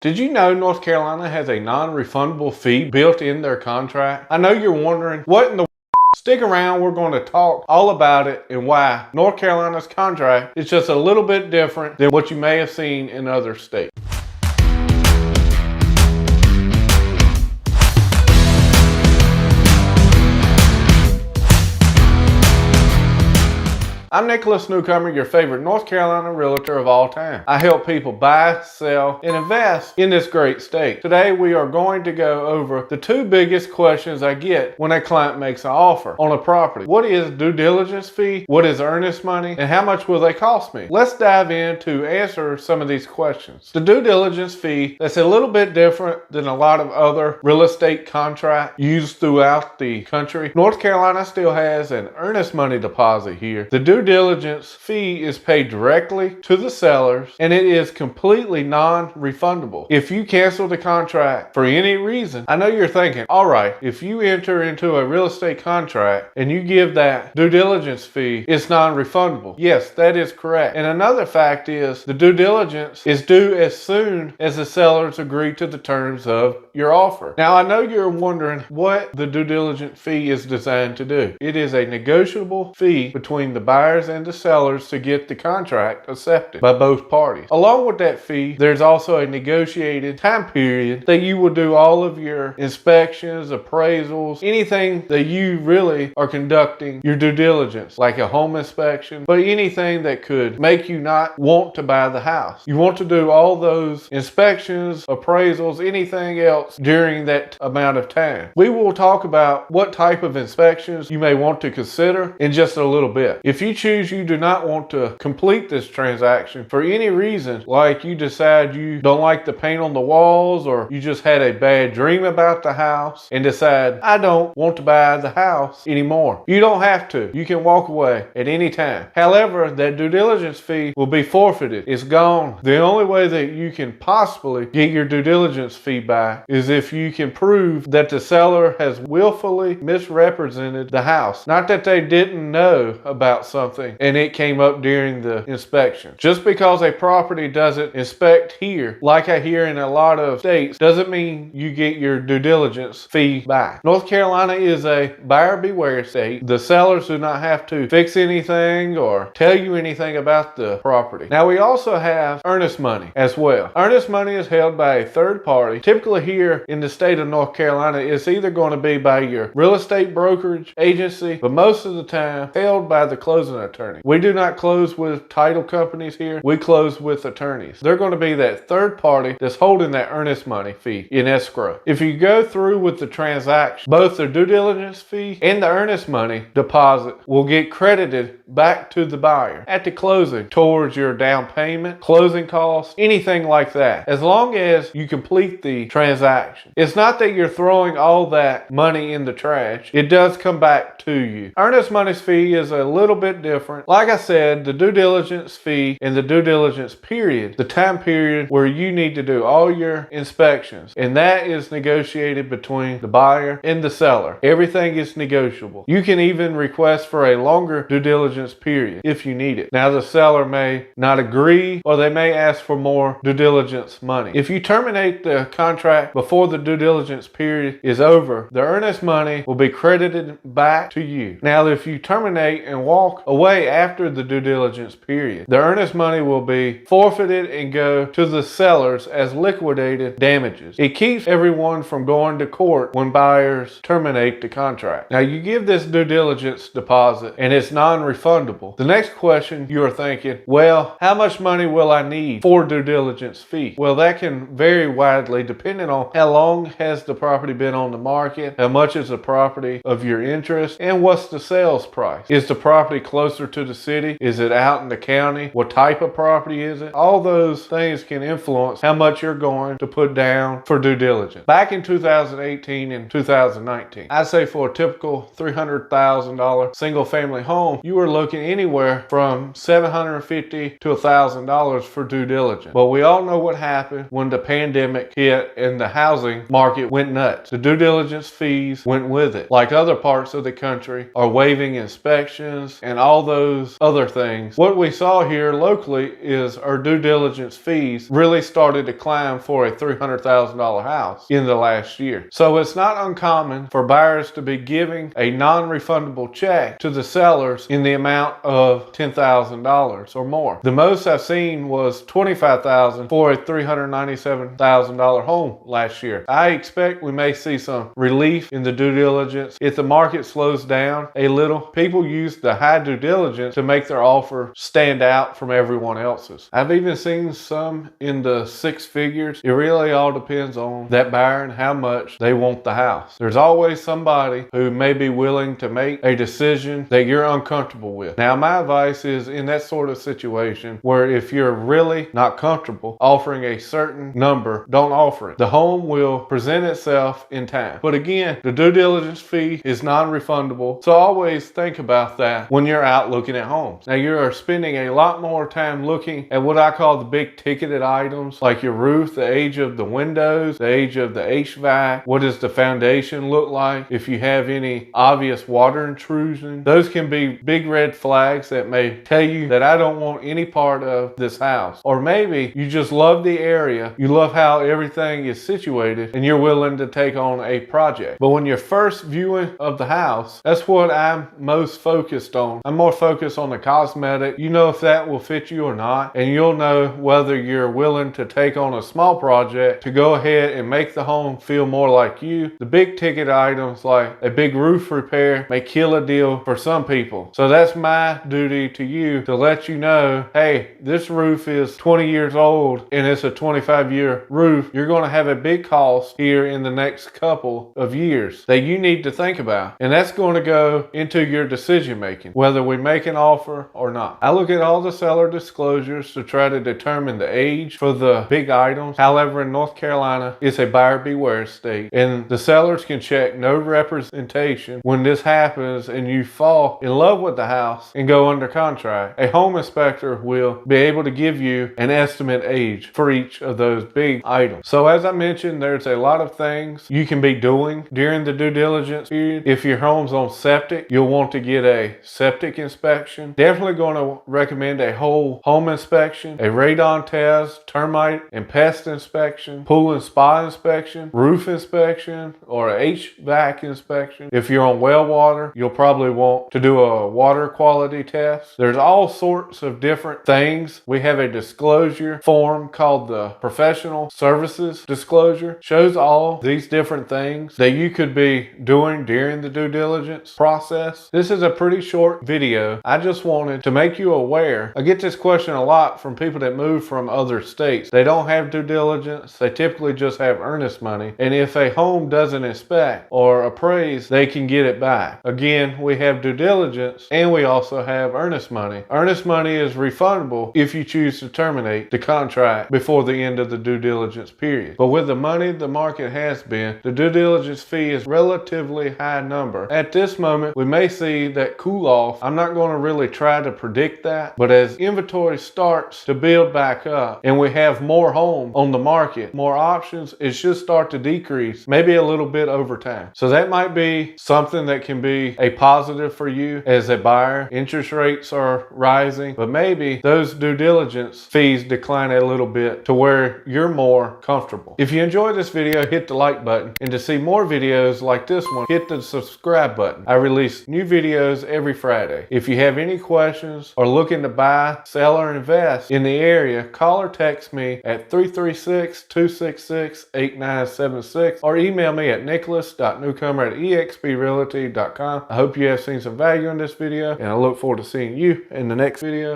Did you know North Carolina has a non-refundable fee built in their contract? I know you're wondering, what in the Stick around, we're going to talk all about it and why North Carolina's contract is just a little bit different than what you may have seen in other states. I'm Nicholas Newcomer, your favorite North Carolina realtor of all time. I help people buy, sell, and invest in this great state. Today, we are going to go over the two biggest questions I get when a client makes an offer on a property. What is due diligence fee? What is earnest money? And how much will they cost me? Let's dive in to answer some of these questions. The due diligence fee, that's a little bit different than a lot of other real estate contracts used throughout the country. North Carolina still has an earnest money deposit here. The due diligence fee is paid directly to the sellers and it is completely non-refundable. If you cancel the contract for any reason, I know you're thinking, all right, if you enter into a real estate contract and you give that due diligence fee, it's non-refundable. Yes, that is correct. And another fact is the due diligence is due as soon as the sellers agree to the terms of your offer. Now, I know you're wondering what the due diligence fee is designed to do. It is a negotiable fee between the buyer and the sellers to get the contract accepted by both parties. Along with that fee, there's also a negotiated time period that you will do all of your inspections, appraisals, anything that you really are conducting your due diligence, like a home inspection, but anything that could make you not want to buy the house. You want to do all those inspections, appraisals, anything else during that amount of time. We will talk about what type of inspections you may want to consider in just a little bit. If you choose you do not want to complete this transaction for any reason, like you decide you don't like the paint on the walls or you just had a bad dream about the house and decide, I don't want to buy the house anymore, you don't have to. You can walk away at any time. However, that due diligence fee will be forfeited. It's gone. The only way that you can possibly get your due diligence fee back is if you can prove that the seller has willfully misrepresented the house. Not that they didn't know about something and it came up during the inspection. Just because a property doesn't inspect here, like I hear in a lot of states, doesn't mean you get your due diligence fee back. North Carolina is a buyer beware state. The sellers do not have to fix anything or tell you anything about the property. Now, we also have earnest money as well. Earnest money is held by a third party. Typically here in the state of North Carolina, it's either going to be by your real estate brokerage agency, but most of the time held by the closing attorney. We do not close with title companies here. We close with attorneys. They're going to be that third party that's holding that earnest money fee in escrow. If you go through with the transaction, both the due diligence fee and the earnest money deposit will get credited back to the buyer at the closing towards your down payment, closing costs, anything like that, as long as you complete the transaction. It's not that you're throwing all that money in the trash. It does come back to you. Earnest money fee is a little bit different. Like I said, the due diligence fee and the due diligence period, the time period where you need to do all your inspections, and that is negotiated between the buyer and the seller. Everything is negotiable. You can even request for a longer due diligence period if you need it. Now, the seller may not agree or they may ask for more due diligence money. If you terminate the contract before the due diligence period is over, the earnest money will be credited back to you. Now, if you terminate and walk away after the due diligence period, the earnest money will be forfeited and go to the sellers as liquidated damages. It keeps everyone from going to court when buyers terminate the contract. Now, you give this due diligence deposit and it's non-refundable. The next question you are thinking, well, how much money will I need for due diligence fee? Well, that can vary widely depending on how long has the property been on the market, how much is the property of your interest, and what's the sales price. Is the property closer to the city? Is it out in the county? What type of property is it? All those things can influence how much you're going to put down for due diligence. Back in 2018 and 2019, I'd say for a typical $300,000 single family home, you were looking anywhere from $750 to $1,000 for due diligence. But we all know what happened when the pandemic hit and the housing market went nuts. The due diligence fees went with it. Like other parts of the country are waiving inspections and all all those other things. What we saw here locally is our due diligence fees really started to climb for a $300,000 house in the last year. So it's not uncommon for buyers to be giving a non-refundable check to the sellers in the amount of $10,000 or more. The most I've seen was $25,000 for a $397,000 home last year. I expect we may see some relief in the due diligence. If the market slows down a little, people use the high due diligence to make their offer stand out from everyone else's. I've even seen some in the six figures. It really all depends on that buyer and how much they want the house. There's always somebody who may be willing to make a decision that you're uncomfortable with. Now, my advice is in that sort of situation where if you're really not comfortable offering a certain number, don't offer it. The home will present itself in time. But again, the due diligence fee is non-refundable, so always think about that when you're out looking at homes. Now, you are spending a lot more time looking at what I call the big ticketed items, like your roof, the age of the windows, the age of the HVAC, what does the foundation look like, if you have any obvious water intrusion. Those can be big red flags that may tell you that I don't want any part of this house. Or maybe you just love the area, you love how everything is situated, and you're willing to take on a project. But when you're first viewing of the house, that's what I'm most focused on. I'm more focused on the cosmetic. You know if that will fit you or not, and you'll know whether you're willing to take on a small project to go ahead and make the home feel more like you. The big ticket items like a big roof repair may kill a deal for some people. So that's my duty to you to let you know, hey, this roof is 20 years old and it's a 25-year roof. You're going to have a big cost here in the next couple of years that you need to think about. And that's going to go into your decision making, whether we make an offer or not. I look at all the seller disclosures to try to determine the age for the big items. However, in North Carolina, it's a buyer beware state, and the sellers can check no representation when this happens and you fall in love with the house and go under contract. A home inspector will be able to give you an estimate age for each of those big items. So as I mentioned, there's a lot of things you can be doing during the due diligence period. If your home's on septic, you'll want to get a septic inspection. Definitely going to recommend a whole home inspection, a radon test, termite and pest inspection, pool and spa inspection, roof inspection, or a HVAC inspection. If you're on well water, you'll probably want to do a water quality test. There's all sorts of different things. We have a disclosure form called the professional services disclosure. Shows all these different things that you could be doing during the due diligence process. This is a pretty short video. I just wanted to make you aware. I get this question a lot from people that move from other states. They don't have due diligence. They typically just have earnest money. And if a home doesn't inspect or appraise, they can get it back. Again, we have due diligence and we also have earnest money. Earnest money is refundable if you choose to terminate the contract before the end of the due diligence period. But with the money the market has been, the due diligence fee is relatively high number. At this moment, we may see that cool off. I'm not going to really try to predict that, but as inventory starts to build back up and we have more homes on the market, more options, it should start to decrease maybe a little bit over time. So that might be something that can be a positive for you as a buyer. Interest rates are rising, but maybe those due diligence fees decline a little bit to where you're more comfortable. If you enjoyed this video, hit the like button, and to see more videos like this one, hit the subscribe button. I release new videos every Friday. If you have any questions or looking to buy, sell, or invest in the area, call or text me at 336-266-8976 or email me at nicholas.newcomer@exprealty.com. I hope you have seen some value in this video, and I look forward to seeing you in the next video.